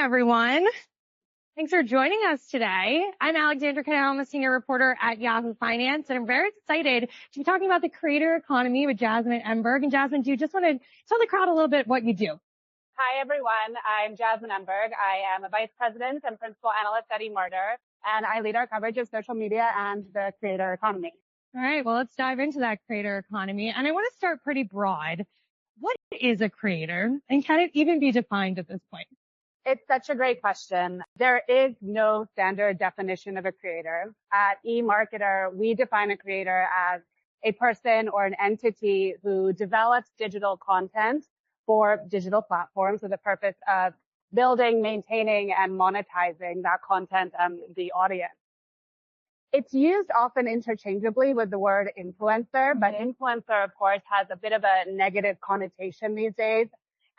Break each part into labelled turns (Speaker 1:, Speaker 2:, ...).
Speaker 1: everyone. Thanks for joining us today. I'm Alexandra Canal. I'm a senior reporter at Yahoo Finance, and I'm very excited to be talking about the creator economy with Jasmine Emberg. And Jasmine, do you just want to tell the crowd a little bit what you do?
Speaker 2: Hi, everyone. I'm Jasmine Emberg. I am a vice president and principal analyst at eMarketer, and I lead our coverage of social media and the creator economy.
Speaker 1: All right, well, let's dive into that creator economy. And I want to start pretty broad. What is a creator, and can it even be defined at this point?
Speaker 2: It's such a great question. There is no standard definition of a creator. At eMarketer, we define a creator as a person or an entity who develops digital content for digital platforms with the purpose of building, maintaining, and monetizing that content and the audience. It's used often interchangeably with the word influencer, but influencer, of course, has a bit of a negative connotation these days.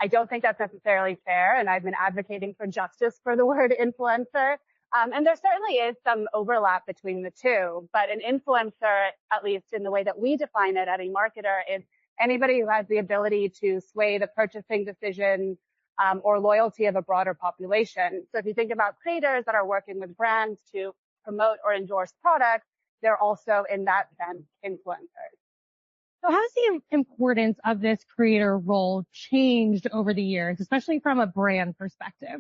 Speaker 2: I don't think that's necessarily fair, and I've been advocating for justice for the word influencer. And there certainly is some overlap between the two, but an influencer, at least in the way that we define it at eMarketer, is anybody who has the ability to sway the purchasing decision or loyalty of a broader population. So if you think about creators that are working with brands to promote or endorse products, they're also, in that sense, influencers.
Speaker 1: So how has the importance of this creator role changed over the years, especially from a brand perspective?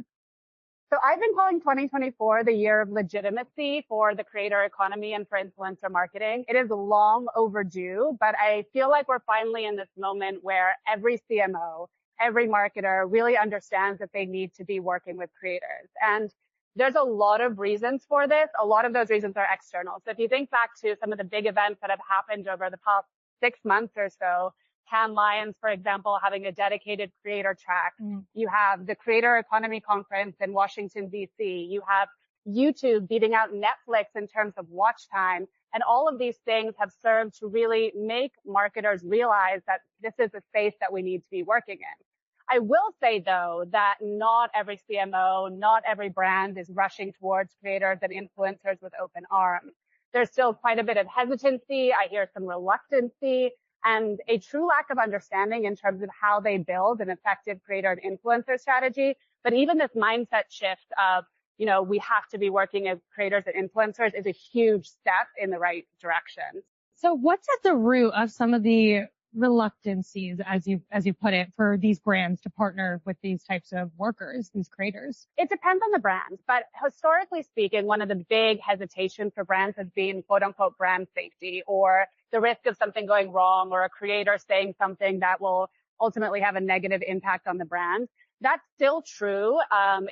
Speaker 2: So I've been calling 2024 the year of legitimacy for the creator economy and for influencer marketing. It is long overdue, but I feel like we're finally in this moment where every CMO, every marketer really understands that they need to be working with creators. And there's a lot of reasons for this. A lot of those reasons are external. So if you think back to some of the big events that have happened over the past 6 months or so, Cannes Lions, for example, having a dedicated creator track. You have the Creator Economy Conference in Washington, D.C. You have YouTube beating out Netflix in terms of watch time. And all of these things have served to really make marketers realize that this is a space that we need to be working in. I will say, though, that not every CMO, not every brand is rushing towards creators and influencers with open arms. There's still quite a bit of hesitancy. I hear some reluctancy and a true lack of understanding in terms of how they build an effective creator and influencer strategy. But even this mindset shift of, we have to be working as creators and influencers is a huge step in the right direction.
Speaker 1: So what's at the root of some of the reluctancies, as you put it, for these brands to partner with these types of workers, these creators?
Speaker 2: It depends on the brand, but historically speaking, one of the big hesitations for brands has been quote unquote brand safety, or the risk of something going wrong, or a creator saying something that will ultimately have a negative impact on the brand. That's still true,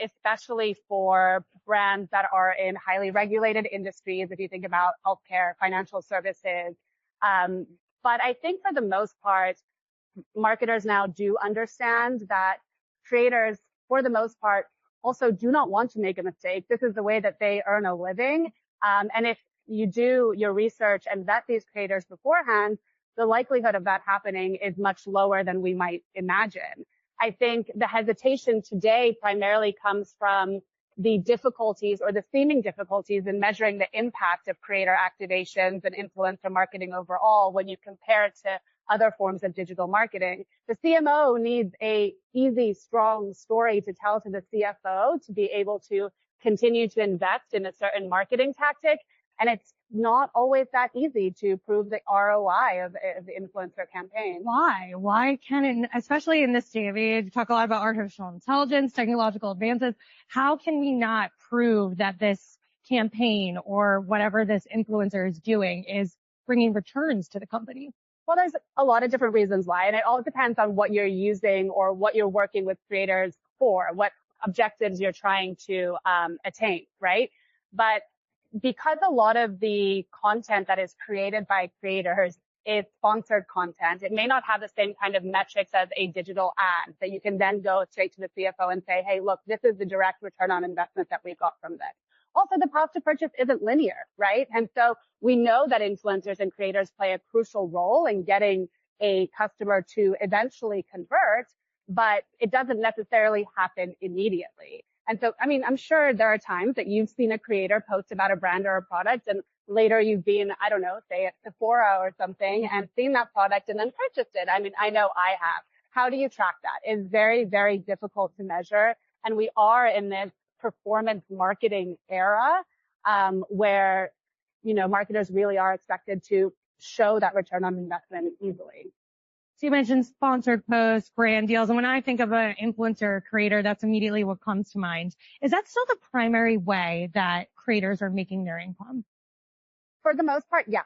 Speaker 2: especially for brands that are in highly regulated industries. If you think about healthcare, financial services, but I think for the most part, marketers now do understand that creators, for the most part, also do not want to make a mistake. This is the way that they earn a living. And if you do your research and vet these creators beforehand, the likelihood of that happening is much lower than we might imagine. I think the hesitation today primarily comes from the difficulties or the seeming difficulties in measuring the impact of creator activations and influencer marketing overall when you compare it to other forms of digital marketing. The CMO needs a easy, strong story to tell to the CFO to be able to continue to invest in a certain marketing tactic. And it's not always that easy to prove the ROI of the influencer campaign.
Speaker 1: Why? Why can it, especially in this day of age, we talk a lot about artificial intelligence, technological advances. How can we not prove that this campaign or whatever this influencer is doing is bringing returns to the company?
Speaker 2: Well, there's a lot of different reasons why, and it all depends on what you're using or what you're working with creators for, what objectives you're trying to attain, right? But because a lot of the content that is created by creators is sponsored content, it may not have the same kind of metrics as a digital ad that you can then go straight to the CFO and say, hey, look, this is the direct return on investment that we got from this. Also, the path to purchase isn't linear, right? And so we know that influencers and creators play a crucial role in getting a customer to eventually convert, but it doesn't necessarily happen immediately. And so, I'm sure there are times that you've seen a creator post about a brand or a product, and later you've been, say at Sephora or something, and seen that product and then purchased it. I know I have. How do you track that? It's very, very difficult to measure. And we are in this performance marketing era, where, marketers really are expected to show that return on investment easily.
Speaker 1: So you mentioned sponsored posts, brand deals, and when I think of an influencer creator, that's immediately what comes to mind. Is that still the primary way that creators are making their income?
Speaker 2: For the most part, yeah.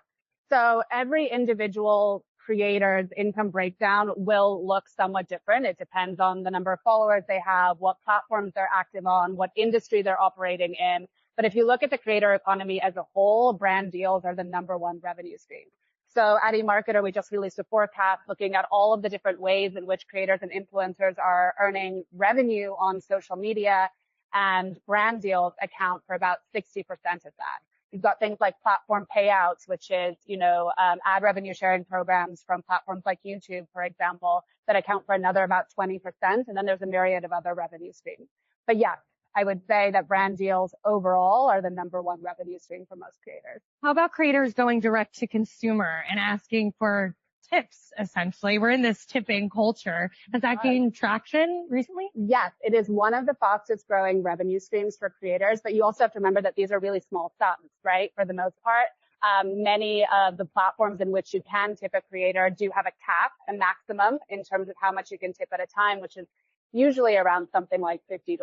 Speaker 2: So every individual creator's income breakdown will look somewhat different. It depends on the number of followers they have, what platforms they're active on, what industry they're operating in. But if you look at the creator economy as a whole, brand deals are the number one revenue stream. So at eMarketer, we just released a forecast looking at all of the different ways in which creators and influencers are earning revenue on social media, and brand deals account for about 60% of that. You've got things like platform payouts, which is, ad revenue sharing programs from platforms like YouTube, for example, that account for another about 20%. And then there's a myriad of other revenue streams. But yes, I would say that brand deals overall are the number one revenue stream for most creators.
Speaker 1: How about creators going direct to consumer and asking for tips, essentially? We're in this tipping culture. Has that gained traction recently?
Speaker 2: Yes, it is one of the fastest growing revenue streams for creators, but you also have to remember that these are really small sums, right? For the most part, many of the platforms in which you can tip a creator do have a cap, a maximum in terms of how much you can tip at a time, which is usually around something like $50.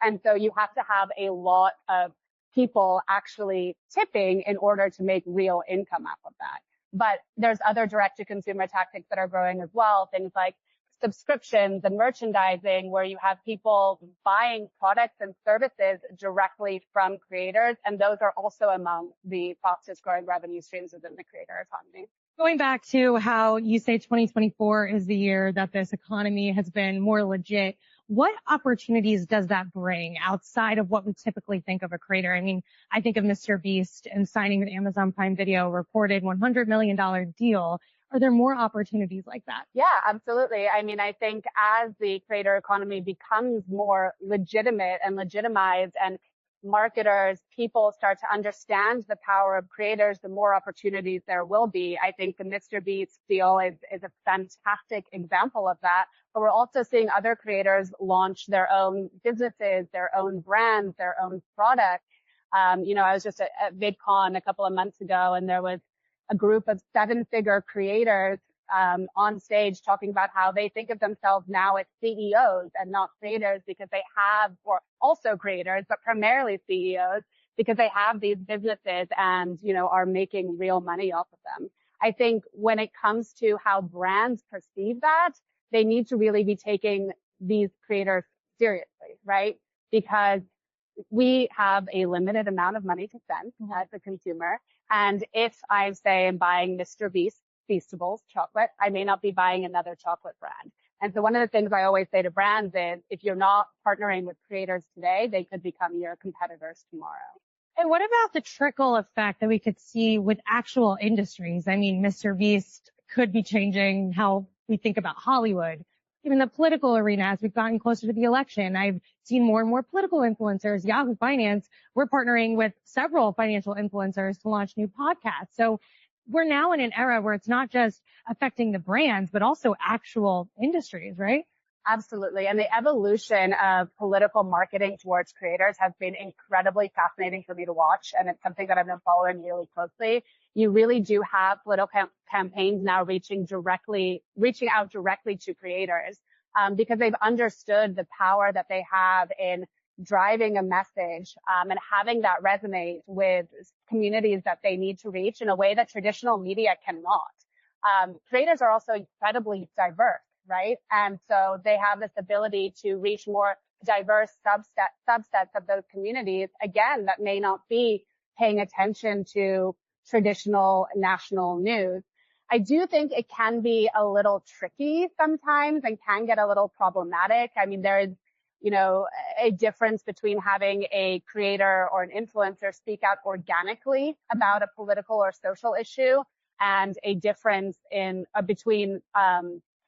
Speaker 2: And so you have to have a lot of people actually tipping in order to make real income off of that. But there's other direct-to-consumer tactics that are growing as well, things like subscriptions and merchandising, where you have people buying products and services directly from creators, and those are also among the fastest-growing revenue streams within the creator economy.
Speaker 1: Going back to how you say 2024 is the year that this economy has been more legit, what opportunities does that bring outside of what we typically think of a creator? I mean, I think of Mr. Beast and signing with Amazon Prime Video, reported $100 million deal. Are there more opportunities like that?
Speaker 2: Yeah, absolutely. I mean, I think as the creator economy becomes more legitimate and legitimized, and marketers, people start to understand the power of creators, the more opportunities there will be. I think the Mr. Beast deal is a fantastic example of that. But we're also seeing other creators launch their own businesses, their own brands, their own products. I was just at VidCon a couple of months ago, and there was a group of 7-figure creators on stage talking about how they think of themselves now as CEOs and not creators, because they have, or also creators, but primarily CEOs, because they have these businesses and, are making real money off of them. I think when it comes to how brands perceive that, they need to really be taking these creators seriously, right? Because we have a limited amount of money to spend as a consumer. And if I say I'm buying Mr. Beast Feastables chocolate, I may not be buying another chocolate brand. And so one of the things I always say to brands is, if you're not partnering with creators today, they could become your competitors tomorrow.
Speaker 1: And what about the trickle effect that we could see with actual industries? I mean, Mr. Beast could be changing how we think about Hollywood. Even the political arena, as we've gotten closer to the election, I've seen more and more political influencers. Yahoo Finance, we're partnering with several financial influencers to launch new podcasts. So we're now in an era where it's not just affecting the brands, but also actual industries, right?
Speaker 2: Absolutely. And the evolution of political marketing towards creators has been incredibly fascinating for me to watch. And it's something that I've been following really closely. You really do have political campaigns now reaching out directly to creators, because they've understood the power that they have in driving a message, and having that resonate with communities that they need to reach in a way that traditional media cannot. Creators are also incredibly diverse, right? And so they have this ability to reach more diverse subsets of those communities, again, that may not be paying attention to traditional national news. I do think it can be a little tricky sometimes and can get a little problematic. I mean, there is, a difference between having a creator or an influencer speak out organically about a political or social issue, and a difference between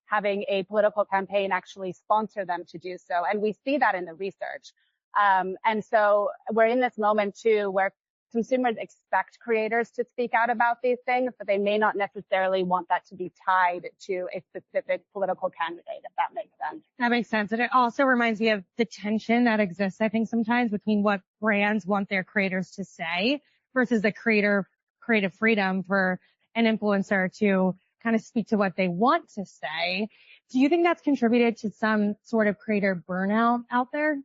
Speaker 2: having a political campaign actually sponsor them to do so. And we see that in the research. And so we're in this moment too, where consumers expect creators to speak out about these things, but they may not necessarily want that to be tied to a specific political candidate, if that makes sense.
Speaker 1: That makes sense. And it also reminds me of the tension that exists, I think, sometimes between what brands want their creators to say versus the creative freedom for an influencer to kind of speak to what they want to say. Do you think that's contributed to some sort of creator burnout out there?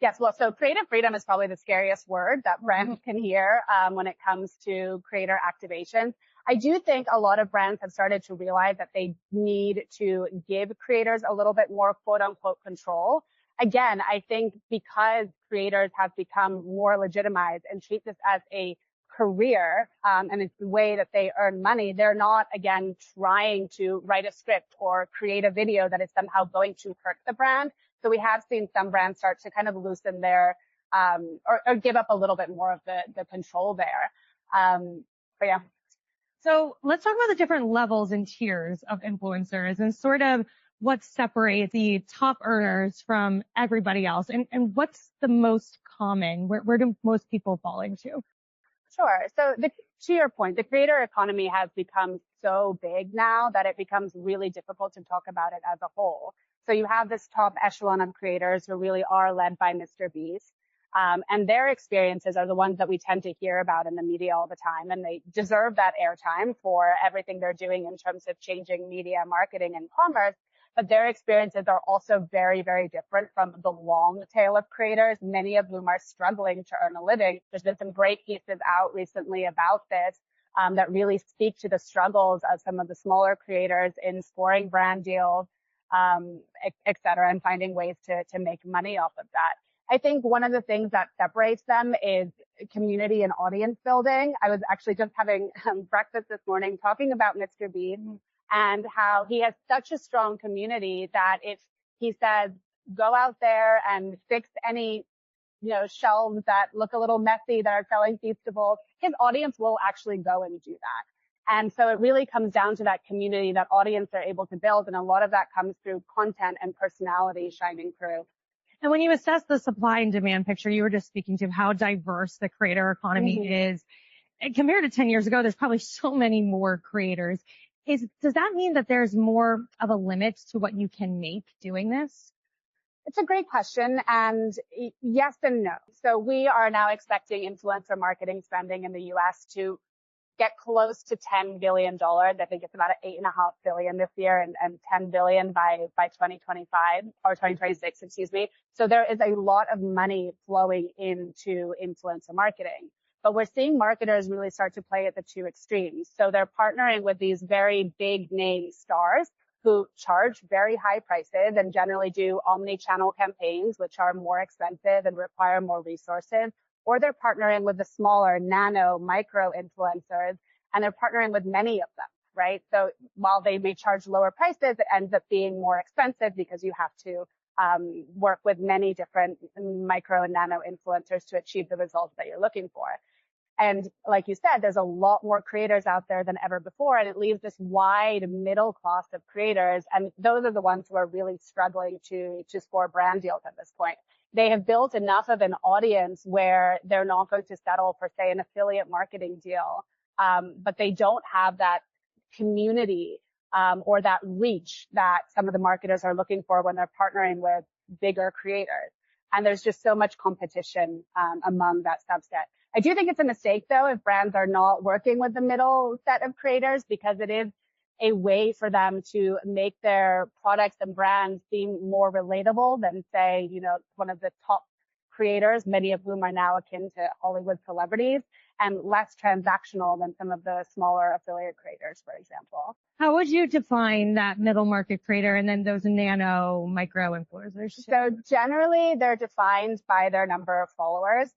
Speaker 2: Yes, well, so creative freedom is probably the scariest word that brands can hear when it comes to creator activations. I do think a lot of brands have started to realize that they need to give creators a little bit more quote unquote control. Again, I think because creators have become more legitimized and treat this as a career, and it's the way that they earn money, they're not, again, trying to write a script or create a video that is somehow going to hurt the brand. So we have seen some brands start to kind of loosen their, or give up a little bit more of the control there. But yeah.
Speaker 1: So let's talk about the different levels and tiers of influencers and sort of what separates the top earners from everybody else, and what's the most common? Where do most people fall into?
Speaker 2: Sure. So to your point, the creator economy has become so big now that it becomes really difficult to talk about it as a whole. So you have this top echelon of creators who really are led by Mr. Beast. And their experiences are the ones that we tend to hear about in the media all the time. And they deserve that airtime for everything they're doing in terms of changing media, marketing, and commerce. But their experiences are also very, very different from the long tail of creators, many of whom are struggling to earn a living. There's been some great pieces out recently about this that really speak to the struggles of some of the smaller creators in scoring brand deals, et cetera, and finding ways to make money off of that. I think one of the things that separates them is community and audience building. I was actually just having breakfast this morning talking about Mr. Beast and how he has such a strong community that if he says, go out there and fix any, shelves that look a little messy that are selling Feastables, his audience will actually go and do that. And so it really comes down to that community, that audience they're able to build. And a lot of that comes through content and personality shining through.
Speaker 1: And when you assess the supply and demand picture, you were just speaking to how diverse the creator economy is. And compared to 10 years ago, there's probably so many more creators. Does that mean that there's more of a limit to what you can make doing this?
Speaker 2: It's a great question. And yes and no. So we are now expecting influencer marketing spending in the US to get close to $10 billion. I think it's about $8.5 billion this year and $10 billion by 2025 or 2026, excuse me. So there is a lot of money flowing into influencer marketing. But we're seeing marketers really start to play at the two extremes. So they're partnering with these very big name stars who charge very high prices and generally do omni-channel campaigns, which are more expensive and require more resources. Or they're partnering with the smaller nano micro influencers, and they're partnering with many of them, right? So while they may charge lower prices, it ends up being more expensive because you have to work with many different micro and nano influencers to achieve the results that you're looking for. And like you said, there's a lot more creators out there than ever before, and it leaves this wide middle class of creators, and those are the ones who are really struggling to score brand deals at this point. They have built enough of an audience where they're not going to settle for, say, an affiliate marketing deal, but they don't have that community or that reach that some of the marketers are looking for when they're partnering with bigger creators. And there's just so much competition among that subset. I do think it's a mistake, though, if brands are not working with the middle set of creators, because it is a way for them to make their products and brands seem more relatable than, say, one of the top creators, many of whom are now akin to Hollywood celebrities, and less transactional than some of the smaller affiliate creators, for example.
Speaker 1: How would you define that middle market creator and then those nano micro influencers?
Speaker 2: So generally they're defined by their number of followers.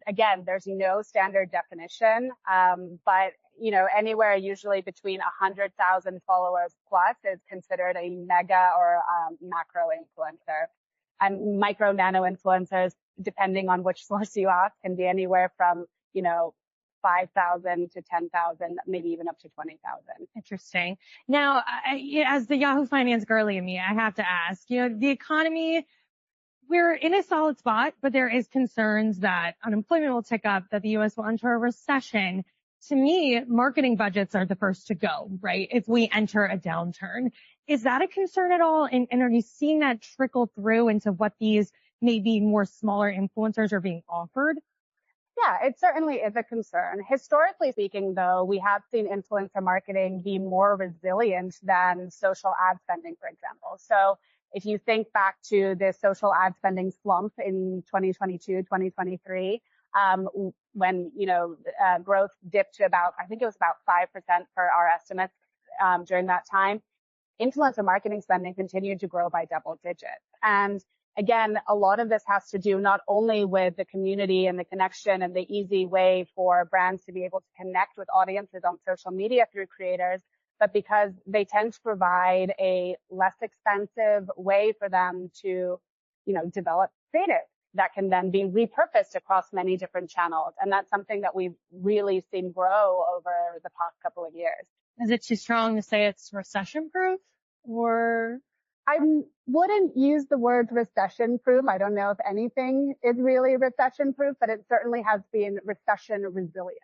Speaker 2: Again, there's no standard definition, but anywhere usually between 100,000 followers plus is considered a mega or macro influencer. And micro nano influencers, depending on which source you ask, can be anywhere from 5,000 to 10,000, maybe even up to 20,000.
Speaker 1: Interesting. Now, as the Yahoo Finance girly in me, I have to ask, the economy we're in a solid spot, but there is concerns that unemployment will tick up, that the U.S. will enter a recession. To me, marketing budgets are the first to go, right? If we enter a downturn. Is that a concern at all? And are you seeing that trickle through into what these maybe more smaller influencers are being offered?
Speaker 2: Yeah, it certainly is a concern. Historically speaking, though, we have seen influencer marketing be more resilient than social ad spending, for example. So if you think back to the social ad spending slump in 2022, 2023, when, growth dipped to about, I think it was about 5% for our estimates, during that time, influencer marketing spending continued to grow by double digits. And again, a lot of this has to do not only with the community and the connection and the easy way for brands to be able to connect with audiences on social media through creators, but because they tend to provide a less expensive way for them to, develop creative that can then be repurposed across many different channels. And that's something that we've really seen grow over the past couple of years.
Speaker 1: Is it too strong to say it's recession proof, or?
Speaker 2: I wouldn't use the word recession proof. I don't know if anything is really recession proof, but it certainly has been recession resilient.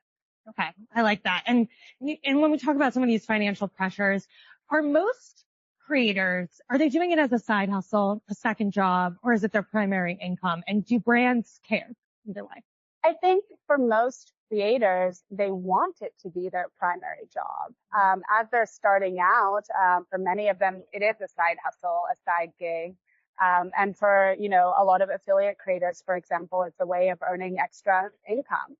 Speaker 1: Okay, I like that. And when we talk about some of these financial pressures, are most creators, are they doing it as a side hustle, a second job, or is it their primary income? And do brands care either way?
Speaker 2: I think for most creators, they want it to be their primary job. As they're starting out, for many of them, it is a side hustle, a side gig. And for, a lot of affiliate creators, for example, it's a way of earning extra income.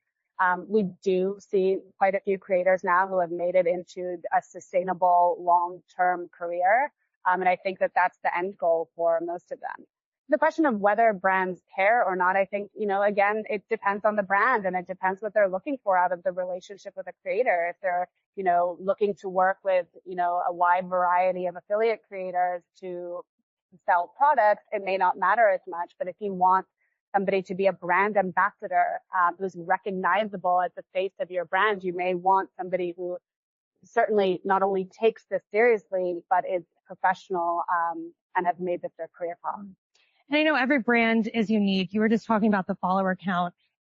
Speaker 2: We do see quite a few creators now who have made it into a sustainable long-term career. And I think that that's the end goal for most of them. The question of whether brands care or not, I think, again, it depends on the brand and it depends what they're looking for out of the relationship with a creator. If they're, looking to work with, a wide variety of affiliate creators to sell products, it may not matter as much. But if you want somebody to be a brand ambassador, who's recognizable as the face of your brand, you may want somebody who certainly not only takes this seriously, but is professional, and have made this their career path.
Speaker 1: And I know every brand is unique. You were just talking about the follower count.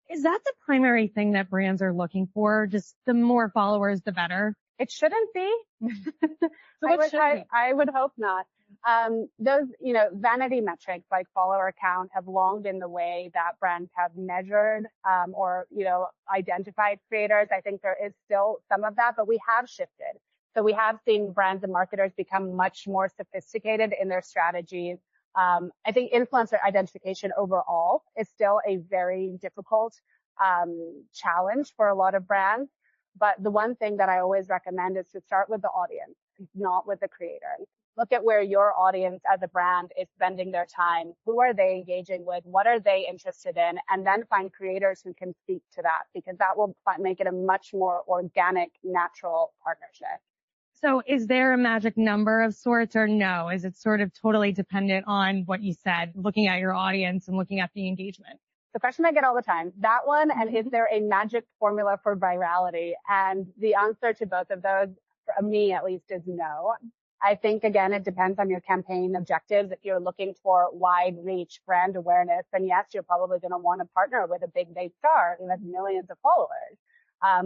Speaker 1: Is that the primary thing that brands are looking for? Just the more followers, the better?
Speaker 2: It shouldn't be.
Speaker 1: So
Speaker 2: I would hope not. Those, vanity metrics like follower count have long been the way that brands have measured, or, identified creators. I think there is still some of that, but we have shifted. So we have seen brands and marketers become much more sophisticated in their strategies. I think influencer identification overall is still a very difficult challenge for a lot of brands. But the one thing that I always recommend is to start with the audience, not with the creator. Look at where your audience as a brand is spending their time. Who are they engaging with? What are they interested in? And then find creators who can speak to that, because that will make it a much more organic, natural partnership.
Speaker 1: So is there a magic number of sorts, or no? Is it sort of totally dependent on what you said, looking at your audience and looking at the engagement?
Speaker 2: The question I get all the time, that one, and is there a magic formula for virality? And the answer to both of those, for me at least, is no. I think, again, it depends on your campaign objectives. If you're looking for wide reach brand awareness, then yes, you're probably going to want to partner with a big name star who has millions of followers.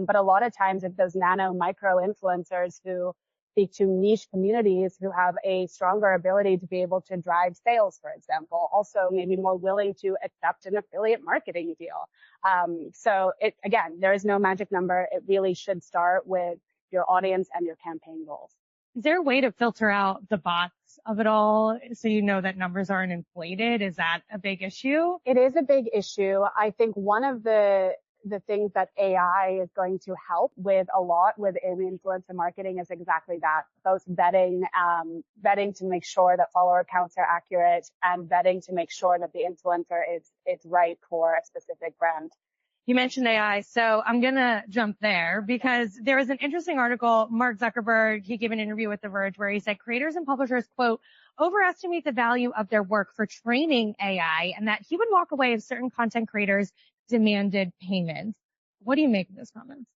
Speaker 2: But a lot of times it's those nano micro influencers who speak to niche communities who have a stronger ability to be able to drive sales, for example, also maybe more willing to accept an affiliate marketing deal. So again, there is no magic number. It really should start with your audience and your campaign goals.
Speaker 1: Is there a way to filter out the bots of it all so you know that numbers aren't inflated? Is that a big issue?
Speaker 2: It is a big issue. I think one of the things that AI is going to help with a lot with influencer marketing is exactly that. Both vetting to make sure that follower counts are accurate, and vetting to make sure that the influencer is right for a specific brand.
Speaker 1: You mentioned AI, so I'm going to jump there because there was an interesting article. Mark Zuckerberg, he gave an interview with The Verge where he said creators and publishers, quote, overestimate the value of their work for training AI, and that he would walk away if certain content creators demanded payments. What do you make of those comments?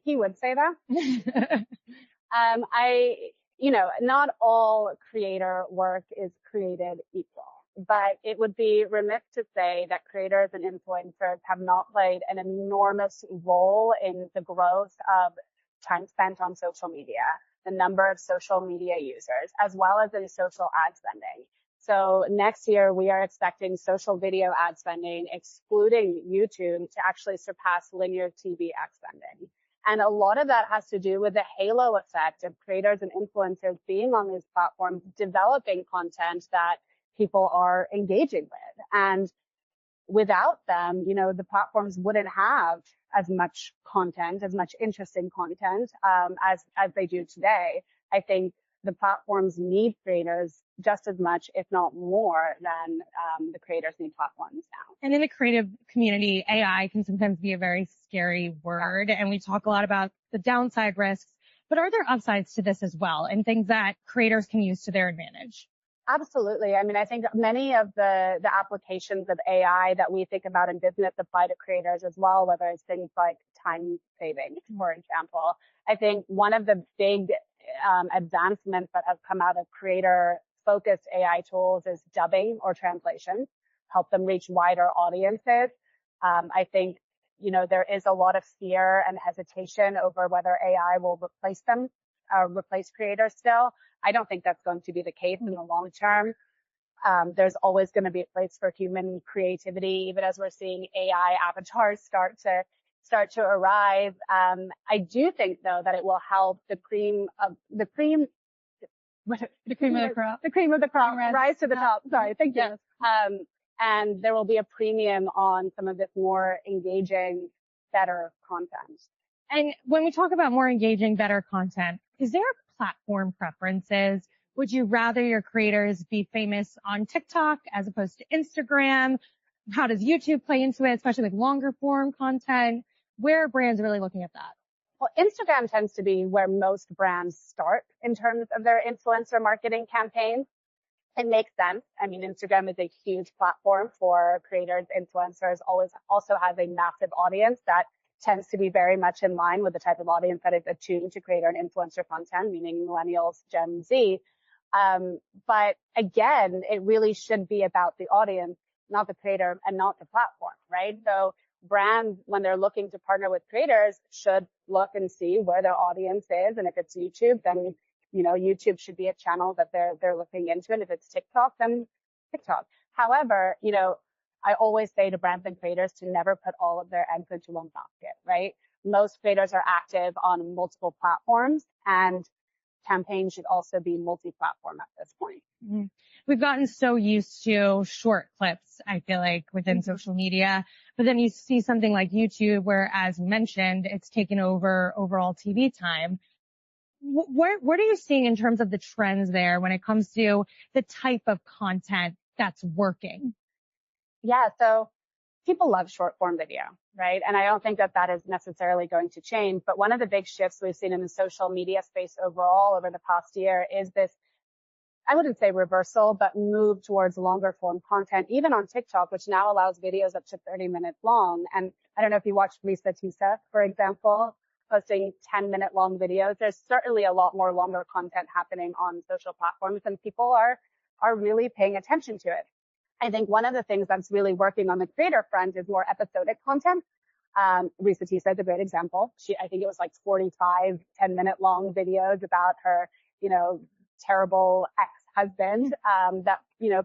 Speaker 2: He would say that. Not all creator work is created equal. but it would be remiss to say that creators and influencers have not played an enormous role in the growth of time spent on social media, the number of social media users, as well as in social ad spending. So next year, we are expecting social video ad spending, excluding YouTube, to actually surpass linear TV ad spending. And a lot of that has to do with the halo effect of creators and influencers being on these platforms, developing content that people are engaging with. And without them, the platforms wouldn't have as much content, as much interesting content, as they do today. I think the platforms need creators just as much, if not more, than the creators need platforms now.
Speaker 1: And in the creative community, AI can sometimes be a very scary word, and we talk a lot about the downside risks, but are there upsides to this as well, and things that creators can use to their advantage?
Speaker 2: Absolutely. I mean, I think many of the applications of AI that we think about in business apply to creators as well, whether it's things like time saving, for example. I think one of the big advancements that have come out of creator-focused AI tools is dubbing or translation, help them reach wider audiences. I think, there is a lot of fear and hesitation over whether AI will replace them, replace creators still. I don't think that's going to be the case in the long term. There's always going to be a place for human creativity, even as we're seeing AI avatars start to arrive. I do think, though, that it will help the cream of the crop rise to the top. Sorry, thank you. Yes. And there will be a premium on some of this more engaging, better content.
Speaker 1: And when we talk about more engaging, better content, is there platform preferences? Would you rather your creators be famous on TikTok as opposed to Instagram? How does YouTube play into it, especially with longer form content? Where are brands really looking at that?
Speaker 2: Well, Instagram tends to be where most brands start in terms of their influencer marketing campaigns. It makes sense. I mean, Instagram is a huge platform for creators, influencers, also has a massive audience that tends to be very much in line with the type of audience that is attuned to creator and influencer content, meaning millennials, Gen Z. But again, it really should be about the audience, not the creator and not the platform, right? So brands, when they're looking to partner with creators, should look and see where their audience is. And if it's YouTube, then, YouTube should be a channel that they're looking into. And if it's TikTok, then TikTok. However, I always say to brands and creators to never put all of their eggs into one basket, right? Most creators are active on multiple platforms, and campaigns should also be multi-platform at this point.
Speaker 1: Mm-hmm. We've gotten so used to short clips, I feel like, within social media, but then you see something like YouTube where, as mentioned, it's taken over overall TV time. What are you seeing in terms of the trends there when it comes to the type of content that's working?
Speaker 2: Yeah, so people love short form video, right? And I don't think that is necessarily going to change. But one of the big shifts we've seen in the social media space overall over the past year is this, I wouldn't say reversal, but move towards longer form content, even on TikTok, which now allows videos up to 30 minutes long. And I don't know if you watched Lisa Tisa, for example, posting 10-minute long videos. There's certainly a lot more longer content happening on social platforms, and people are really paying attention to it. I think one of the things that's really working on the creator front is more episodic content. Risa Tisa is a great example. I think it was like 45 10-minute long videos about her, terrible ex-husband, that,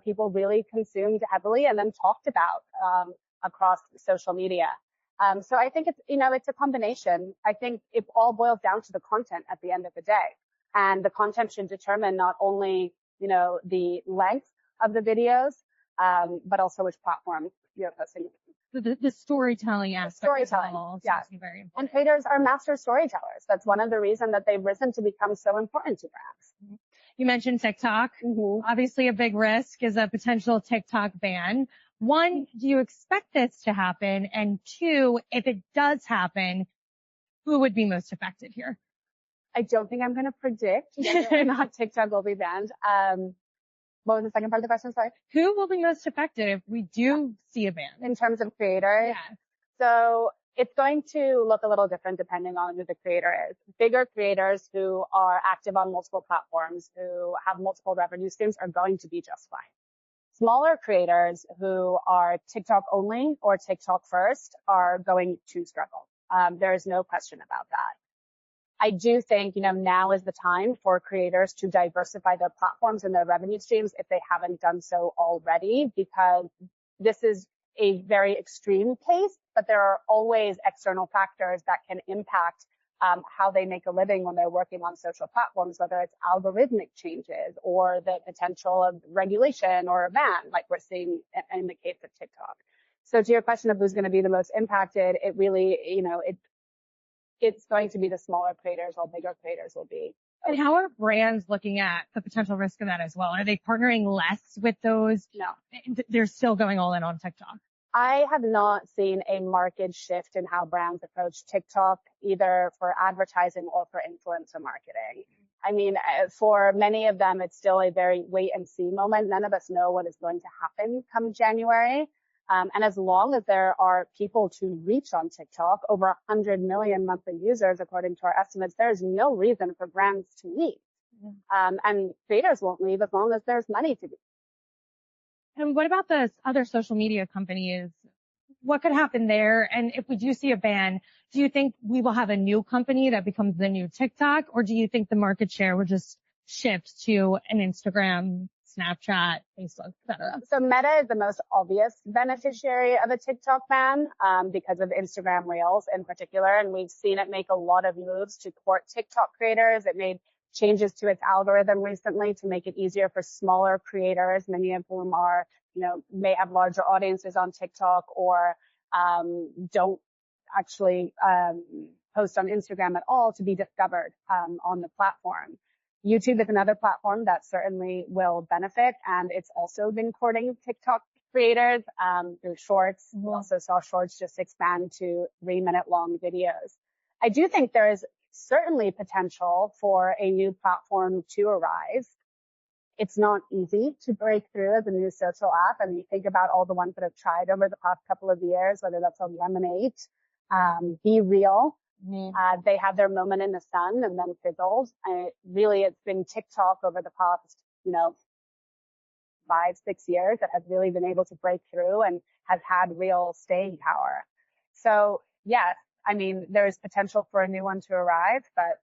Speaker 2: people really consumed heavily and then talked about, across social media. So I think it's a combination. I think it all boils down to the content at the end of the day, and the content should determine not only, the length of the videos, but also which platform you're posting.
Speaker 1: The storytelling aspect.
Speaker 2: Storytelling, yeah.
Speaker 1: Very important.
Speaker 2: And creators are master storytellers. That's one of the reasons that they've risen to become so important to brands.
Speaker 1: You mentioned TikTok. Mm-hmm. Obviously, a big risk is a potential TikTok ban. One, do you expect this to happen? And two, if it does happen, who would be most affected here?
Speaker 2: I don't think I'm going to predict whether or not TikTok will be banned. What was the second part of the question? Sorry.
Speaker 1: Who will be most affected if we do see a ban?
Speaker 2: In terms of creators?
Speaker 1: Yeah.
Speaker 2: So it's going to look a little different depending on who the creator is. Bigger creators who are active on multiple platforms, who have multiple revenue streams, are going to be just fine. Smaller creators who are TikTok only or TikTok first are going to struggle. There is no question about that. I do think, now is the time for creators to diversify their platforms and their revenue streams if they haven't done so already, because this is a very extreme case, but there are always external factors that can impact how they make a living when they're working on social platforms, whether it's algorithmic changes or the potential of regulation or a ban, like we're seeing in the case of TikTok. So to your question of who's going to be the most impacted, it really, it's going to be the smaller creators, while bigger creators will be.
Speaker 1: And how are brands looking at the potential risk of that as well? Are they partnering less with those?
Speaker 2: No.
Speaker 1: They're still going all in on TikTok.
Speaker 2: I have not seen a marked shift in how brands approach TikTok, either for advertising or for influencer marketing. I mean, for many of them, it's still a very wait and see moment. None of us know what is going to happen come January. And as long as there are people to reach on TikTok, over 100 million monthly users, according to our estimates, there's no reason for brands to leave. And creators won't leave as long as there's money to be.
Speaker 1: And what about the other social media companies? What could happen there? And if we do see a ban, do you think we will have a new company that becomes the new TikTok? Or do you think the market share will just shift to an Instagram, Snapchat, Facebook, et cetera?
Speaker 2: So Meta is the most obvious beneficiary of a TikTok ban because of Instagram Reels in particular. And we've seen it make a lot of moves to court TikTok creators. It made changes to its algorithm recently to make it easier for smaller creators, many of whom are, may have larger audiences on TikTok or don't actually post on Instagram at all, to be discovered on the platform. YouTube is another platform that certainly will benefit, and it's also been courting TikTok creators through Shorts. We also saw Shorts just expand to 3-minute long videos. I do think there is certainly potential for a new platform to arise. It's not easy to break through as a new social app. And you think about all the ones that have tried over the past couple of years, whether that's on Lemonade, Be Real. They had their moment in the sun and then fizzled. And it's been TikTok over the past, 5-6 years that has really been able to break through and has had real staying power. So yes, I mean, there's potential for a new one to arrive, but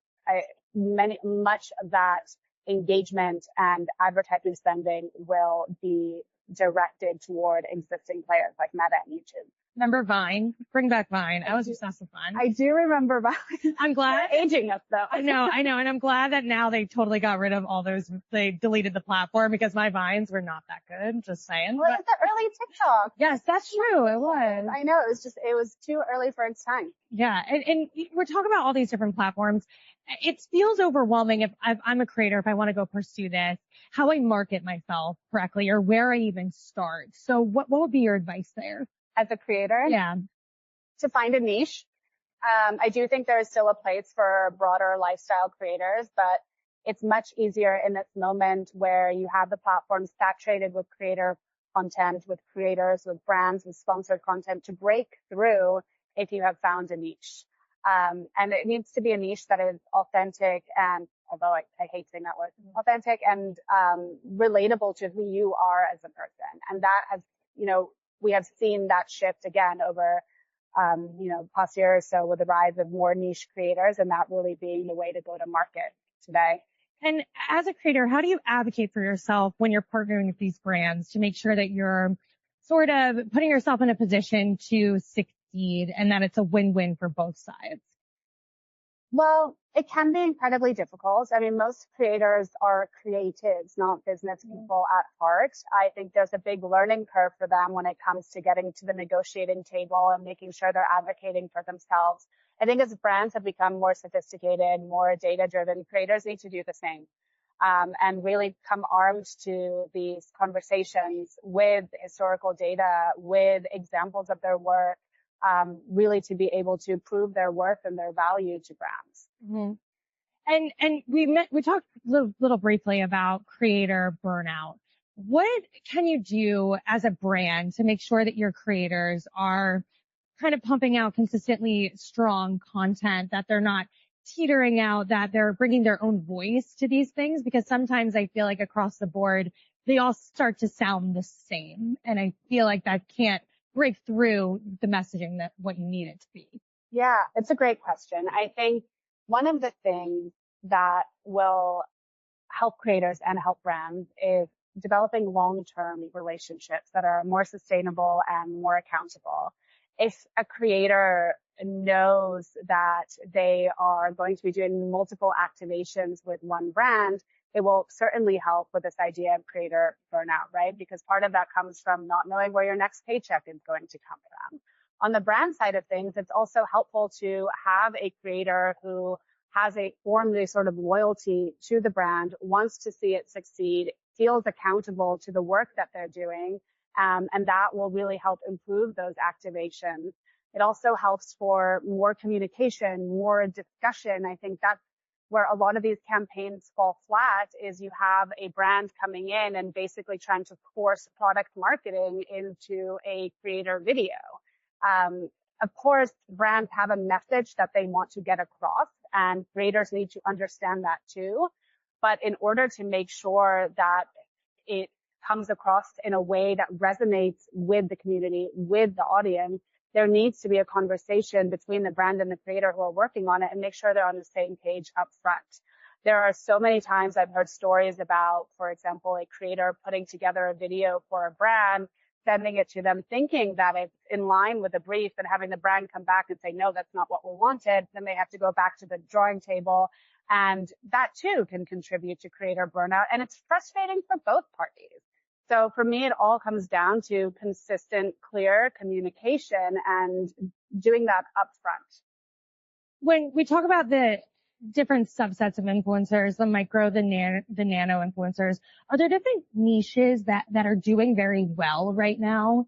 Speaker 2: much of that engagement and advertising spending will be directed toward existing players like Meta and YouTube.
Speaker 1: Remember Vine? Bring back Vine. I was obsessed with Vine.
Speaker 2: I do remember Vine.
Speaker 1: I'm glad.
Speaker 2: We're aging us though.
Speaker 1: I know. And I'm glad that now they totally got rid of all those. They deleted the platform because my Vines were not that good. Just saying.
Speaker 2: Well, it's the early TikTok.
Speaker 1: Yes, that's true. It was.
Speaker 2: I know. It was too early for its time.
Speaker 1: Yeah. And we're talking about all these different platforms. It feels overwhelming if I'm a creator, if I want to go pursue this, how I market myself correctly or where I even start. So what would be your advice there?
Speaker 2: As a creator?
Speaker 1: Yeah.
Speaker 2: To find a niche. I do think there is still a place for broader lifestyle creators, but it's much easier in this moment where you have the platform saturated with creator content, with creators, with brands, with sponsored content to break through if you have found a niche. And it needs to be a niche that is authentic and, although I hate saying that word, authentic and relatable to who you are as a person. And that has, we have seen that shift again over, past year or so with the rise of more niche creators and that really being the way to go to market today.
Speaker 1: And as a creator, how do you advocate for yourself when you're partnering with these brands to make sure that you're sort of putting yourself in a position to succeed and that it's a win-win for both sides?
Speaker 2: Well, it can be incredibly difficult. I mean, most creators are creatives, not business people at heart. I think there's a big learning curve for them when it comes to getting to the negotiating table and making sure they're advocating for themselves. I think as brands have become more sophisticated, more data-driven, creators need to do the same. And really come armed to these conversations with historical data, with examples of their work, really to be able to prove their worth and their value to brands.
Speaker 1: Mm-hmm. And we talked a little briefly about creator burnout. What can you do as a brand to make sure that your creators are kind of pumping out consistently strong content, that they're not teetering out, that they're bringing their own voice to these things? Because sometimes I feel like across the board, they all start to sound the same. And I feel like that can't break through the messaging that what you need it to be.
Speaker 2: Yeah, it's a great question. I think one of the things that will help creators and help brands is developing long-term relationships that are more sustainable and more accountable. If a creator knows that they are going to be doing multiple activations with one brand, it will certainly help with this idea of creator burnout, right? Because part of that comes from not knowing where your next paycheck is going to come from. On the brand side of things, it's also helpful to have a creator who has formed a sort of loyalty to the brand, wants to see it succeed, feels accountable to the work that they're doing, and that will really help improve those activations. It also helps for more communication, more discussion. I think that's where a lot of these campaigns fall flat, is you have a brand coming in and basically trying to force product marketing into a creator video. Of course, brands have a message that they want to get across, and creators need to understand that too. But in order to make sure that it comes across in a way that resonates with the community, with the audience, there needs to be a conversation between the brand and the creator who are working on it, and make sure they're on the same page up front. There are so many times I've heard stories about, for example, a creator putting together a video for a brand, sending it to them thinking that it's in line with the brief, and having the brand come back and say, no, that's not what we wanted. Then they have to go back to the drawing table. And that too can contribute to creator burnout. And it's frustrating for both parties. So for me, it all comes down to consistent, clear communication and doing that upfront.
Speaker 1: When we talk about the different subsets of influencers, the micro, the nano influencers, are there different niches that are doing very well right now?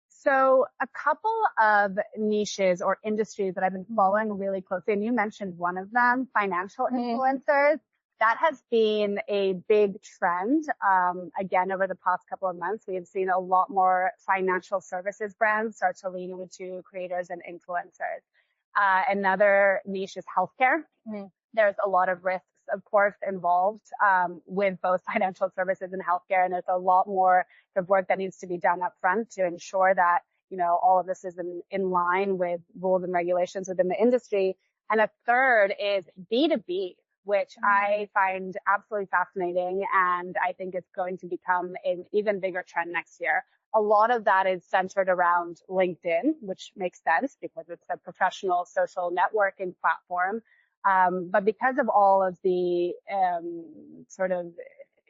Speaker 2: So a couple of niches or industries that I've been following really closely, and you mentioned one of them, financial influencers. That has been a big trend. Again, over the past couple of months, we have seen a lot more financial services brands start to lean into creators and influencers. Another niche is healthcare. There's a lot of risks, of course, involved with both financial services and healthcare, and there's a lot more of work that needs to be done up front to ensure that, you know, all of this is in line with rules and regulations within the industry. And a third is B2B, which I find absolutely fascinating, and I think it's going to become an even bigger trend next year. A lot of that is centered around LinkedIn, which makes sense because it's a professional social networking platform. But because of all of the sort of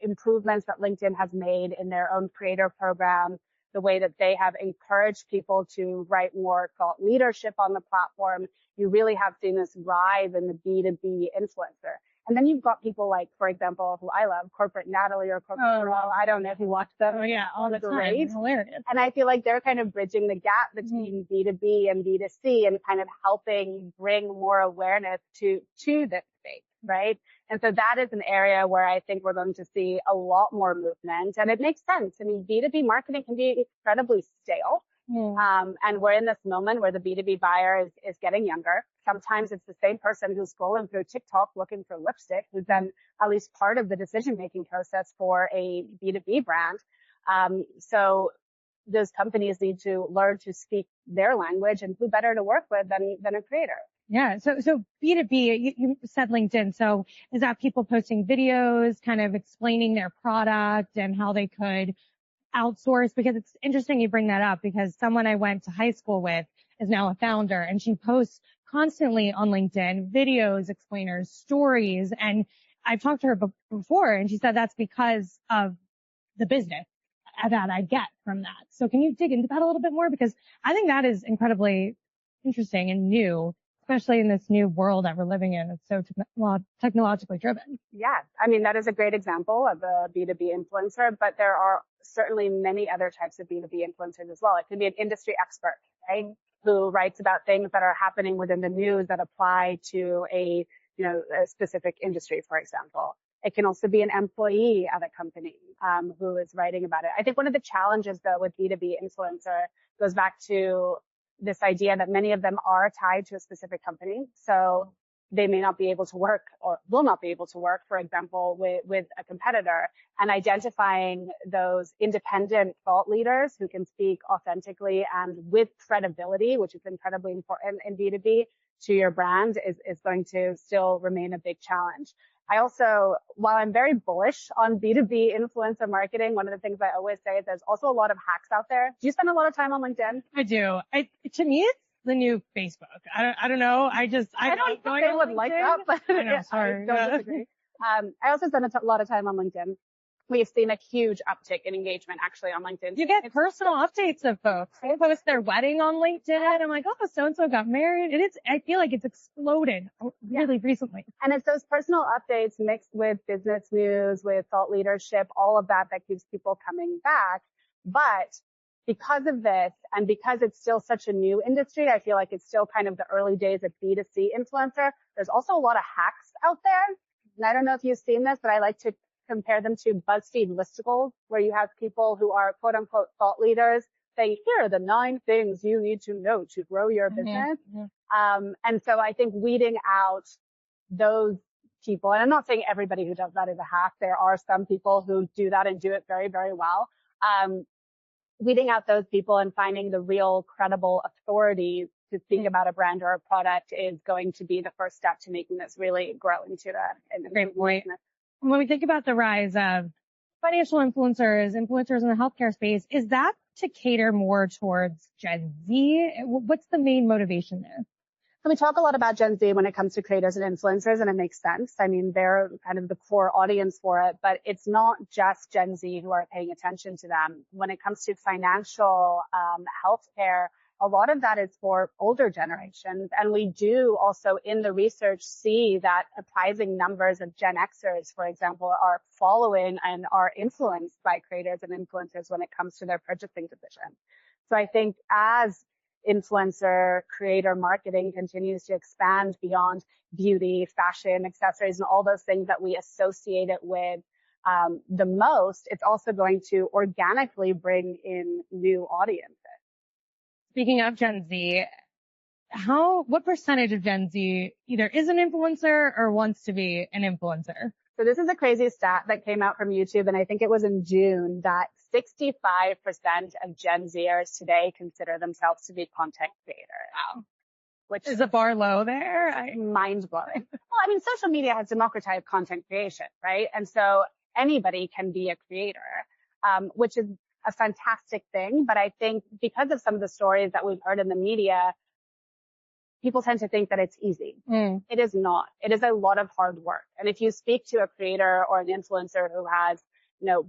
Speaker 2: improvements that LinkedIn has made in their own creator program, the way that they have encouraged people to write more thought leadership on the platform, you really have seen this rise in the B2B influencer. And then you've got people like, for example, who I love, Corporate Natalie or Corporate Girl. I don't know if you watch them.
Speaker 1: Oh yeah, all the time. It's hilarious.
Speaker 2: And I feel like they're kind of bridging the gap between B2B and B2C and kind of helping bring more awareness to this space, right? And so that is an area where I think we're going to see a lot more movement. And it makes sense. I mean, B2B marketing can be incredibly stale. And we're in this moment where the B2B buyer is getting younger. Sometimes it's the same person who's scrolling through TikTok looking for lipstick, who's then at least part of the decision-making process for a B2B brand. So those companies need to learn to speak their language, and who better to work with than a creator.
Speaker 1: Yeah. So B2B, you said LinkedIn. So is that people posting videos, kind of explaining their product and how they could outsource? Because it's interesting you bring that up, because someone I went to high school with is now a founder, and she posts constantly on LinkedIn videos, explainers, stories. And I've talked to her before, and she said that's because of the business that I get from that. So can you dig into that a little bit more? Because I think that is incredibly interesting and new, especially in this new world that we're living in. It's so technologically driven.
Speaker 2: Yeah. I mean, that is a great example of a B2B influencer, but there are certainly many other types of B2B influencers as well. It could be an industry expert, right? Who writes about things that are happening within the news that apply to a specific industry, for example. It can also be an employee at a company, who is writing about it. I think one of the challenges though with B2B influencer goes back to this idea that many of them are tied to a specific company. So they may not be able to work or will not be able to work, for example, with a competitor, and identifying those independent thought leaders who can speak authentically and with credibility, which is incredibly important in B2B, to your brand is going to still remain a big challenge. I also, while I'm very bullish on B2B influencer marketing, one of the things I always say is there's also a lot of hacks out there. Do you spend a lot of time on LinkedIn?
Speaker 1: I do. To me, it's the new Facebook. I don't know. I don't
Speaker 2: think they would like that, but
Speaker 1: I know, sorry.
Speaker 2: I don't disagree. I also spend a lot of time on LinkedIn. We've seen a huge uptick in engagement actually on LinkedIn.
Speaker 1: You get personal updates of folks. They post their wedding on LinkedIn. I'm like, oh, so-and-so got married. I feel like it's exploded really recently.
Speaker 2: And it's those personal updates mixed with business news, with thought leadership, all of that keeps people coming back. But because of this, and because it's still such a new industry, I feel like it's still kind of the early days of B2C influencer. There's also a lot of hacks out there. And I don't know if you've seen this, but I like to compare them to BuzzFeed listicles, where you have people who are quote unquote thought leaders saying, here are the 9 things you need to know to grow your business. Mm-hmm. And so I think weeding out those people, and I'm not saying everybody who does that is a hack. There are some people who do that and do it very, very well. Weeding out those people and finding the real credible authorities to speak about a brand or a product is going to be the first step to making this really grow into a
Speaker 1: great point. When we think about the rise of financial influencers in the healthcare space, is that to cater more towards Gen Z? What's the main motivation there?
Speaker 2: So we talk a lot about Gen Z when it comes to creators and influencers, and it makes sense. I mean, they're kind of the core audience for it, but it's not just Gen Z who are paying attention to them. When it comes to financial, healthcare, a lot of that is for older generations. And we do also in the research see that surprising numbers of Gen Xers, for example, are following and are influenced by creators and influencers when it comes to their purchasing decision. So I think as influencer creator marketing continues to expand beyond beauty, fashion, accessories, and all those things that we associate it with the most, it's also going to organically bring in new audiences.
Speaker 1: Speaking of Gen Z, what percentage of Gen Z either is an influencer or wants to be an influencer?
Speaker 2: So this is a crazy stat that came out from YouTube, and I think it was in June, that 65% of Gen Zers today consider themselves to be content creators.
Speaker 1: Wow. Which is a bar low there?
Speaker 2: Mind-blowing. Well, I mean, social media has democratized content creation, right? And so anybody can be a creator, which is a fantastic thing. But I think because of some of the stories that we've heard in the media, people tend to think that it's easy. It is not. It is a lot of hard work. And if you speak to a creator or an influencer who has,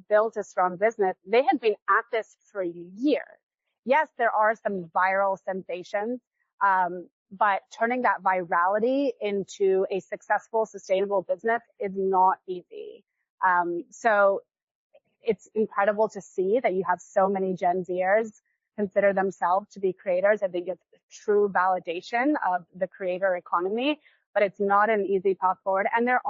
Speaker 2: built a strong business, they have been at this for years. Yes, there are some viral sensations, but turning that virality into a successful, sustainable business is not easy. So it's incredible to see that you have so many Gen Zers consider themselves to be creators. I think it's true validation of the creator economy, but it's not an easy path forward. And there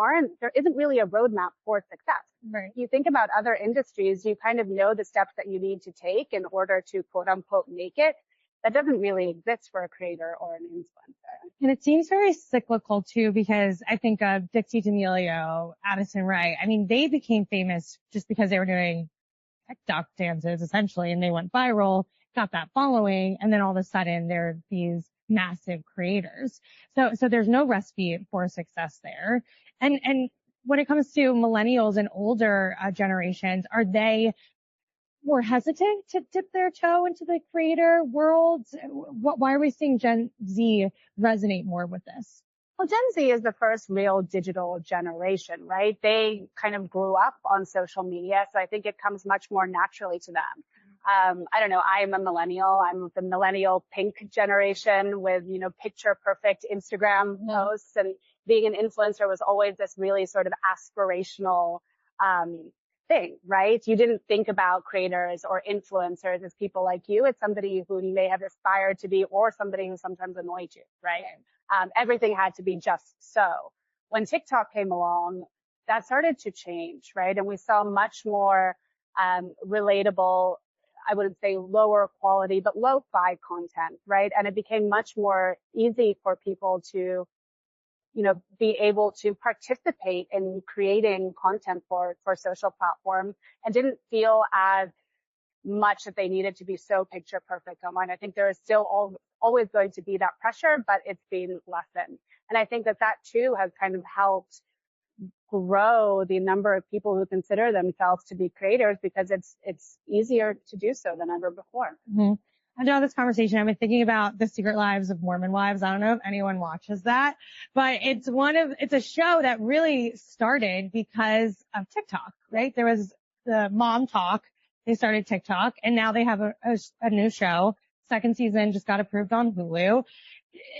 Speaker 2: isn't really a roadmap for success.
Speaker 1: Right.
Speaker 2: You think about other industries, you kind of know the steps that you need to take in order to quote unquote make it. That doesn't really exist for a creator or an influencer.
Speaker 1: And it seems very cyclical too, because I think of Dixie D'Amelio, Addison Rae. I mean, they became famous just because they were doing TikTok dances essentially, and they went viral, got that following, and then all of a sudden they're these massive creators. So there's no recipe for success there. And when it comes to millennials and older generations, are they more hesitant to dip their toe into the creator world? Why are we seeing Gen Z resonate more with this?
Speaker 2: Well, Gen Z is the first real digital generation, right? They kind of grew up on social media, so I think it comes much more naturally to them. I don't know, I am a millennial. I'm the millennial pink generation with, picture perfect Instagram posts, and being an influencer was always this really sort of aspirational, thing, right? You didn't think about creators or influencers as people like you. It's somebody who you may have aspired to be, or somebody who sometimes annoyed you, right? Everything had to be just so. When TikTok came along, that started to change, right? And we saw much more relatable, I wouldn't say lower quality, but lo-fi content, right? And it became much more easy for people to, be able to participate in creating content for social platforms and didn't feel as much that they needed to be so picture perfect online. I think there is still always going to be that pressure, but it's been lessened. And I think that too has kind of helped grow the number of people who consider themselves to be creators, because it's easier to do so than ever before.
Speaker 1: Mm-hmm. Throughout this conversation, I've been thinking about The Secret Lives of Mormon Wives. I don't know if anyone watches that, but it's a show that really started because of TikTok, right? There was the Mom Talk. They started TikTok, and now they have a new show. Second season just got approved on Hulu.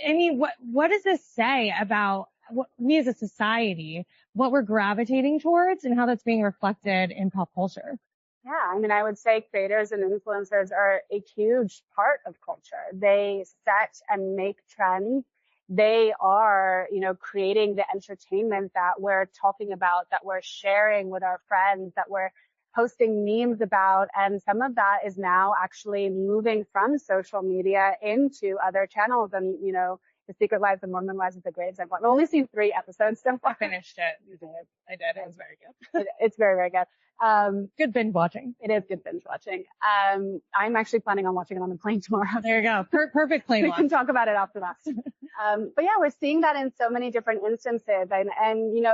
Speaker 1: I mean, what does this say about what we as a society, what we're gravitating towards, and how that's being reflected in pop culture?
Speaker 2: Yeah, I mean, I would say creators and influencers are a huge part of culture. They set and make trends. They are, creating the entertainment that we're talking about, that we're sharing with our friends, that we're posting memes about. And some of that is now actually moving from social media into other channels. And, The Secret Lives of Mormon Wives is a great example. I've only seen 3 episodes so far.
Speaker 1: I finished it. You did. I did. It was very good.
Speaker 2: It's very, very good.
Speaker 1: Good binge watching.
Speaker 2: It is good binge watching. I'm actually planning on watching it on the plane tomorrow.
Speaker 1: There you go. Perfect plane
Speaker 2: We
Speaker 1: watch.
Speaker 2: can talk about it after that. But yeah, we're seeing that in so many different instances. And,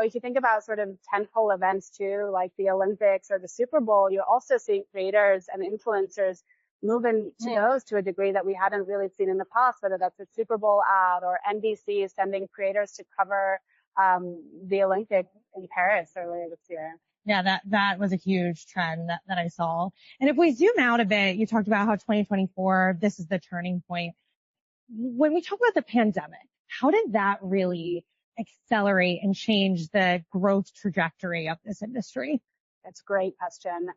Speaker 2: if you think about sort of tentpole events too, like the Olympics or the Super Bowl, you're also seeing creators and influencers move into those to a degree that we hadn't really seen in the past, whether that's a Super Bowl ad or NBC sending creators to cover the Olympics in Paris earlier this year.
Speaker 1: Yeah, that was a huge trend that I saw. And if we zoom out a bit, you talked about how 2024, this is the turning point. When we talk about the pandemic, how did that really accelerate and change the growth trajectory of this industry?
Speaker 2: That's a great question.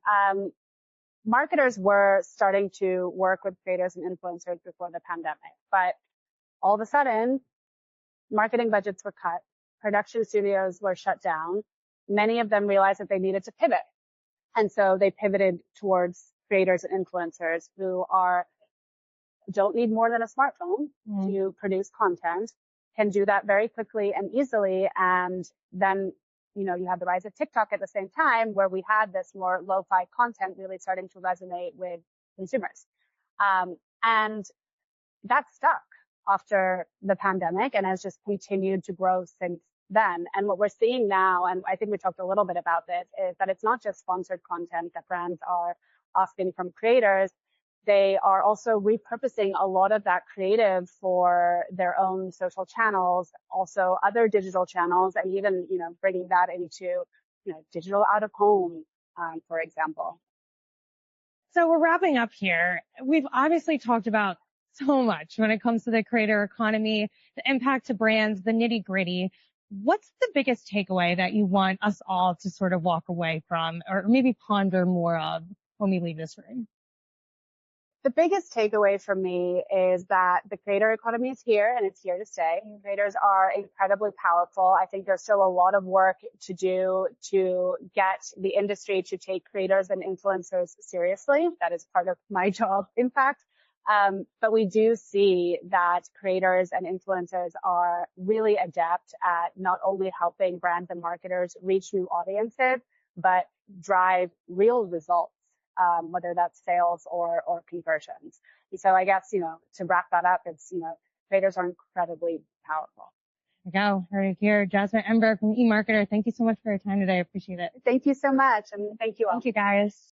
Speaker 2: Marketers were starting to work with creators and influencers before the pandemic, but all of a sudden, marketing budgets were cut, production studios were shut down. Many of them realized that they needed to pivot. And so they pivoted towards creators and influencers who don't need more than a smartphone to produce content, can do that very quickly and easily. And then, you have the rise of TikTok at the same time, where we had this more lo-fi content really starting to resonate with consumers. And that stuck after the pandemic and has just continued to grow since then. And what we're seeing now, and I think we talked a little bit about this, is that it's not just sponsored content that brands are asking from creators. They are also repurposing a lot of that creative for their own social channels, also other digital channels, and even, bringing that into, digital out of home, for example.
Speaker 1: So we're wrapping up here. We've obviously talked about so much when it comes to the creator economy, the impact to brands, the nitty gritty. What's the biggest takeaway that you want us all to sort of walk away from, or maybe ponder more of when we leave this room?
Speaker 2: The biggest takeaway for me is that the creator economy is here and it's here to stay. Creators are incredibly powerful. I think there's still a lot of work to do to get the industry to take creators and influencers seriously. That is part of my job, in fact. But we do see that creators and influencers are really adept at not only helping brands and marketers reach new audiences, but drive real results. Whether that's sales or conversions. And so I guess, to wrap that up, it's, creators are incredibly powerful.
Speaker 1: There you go. Heard it here. Jasmine Ember from eMarketer. Thank you so much for your time today. I appreciate it.
Speaker 2: Thank you so much. And thank you all.
Speaker 1: Thank you guys.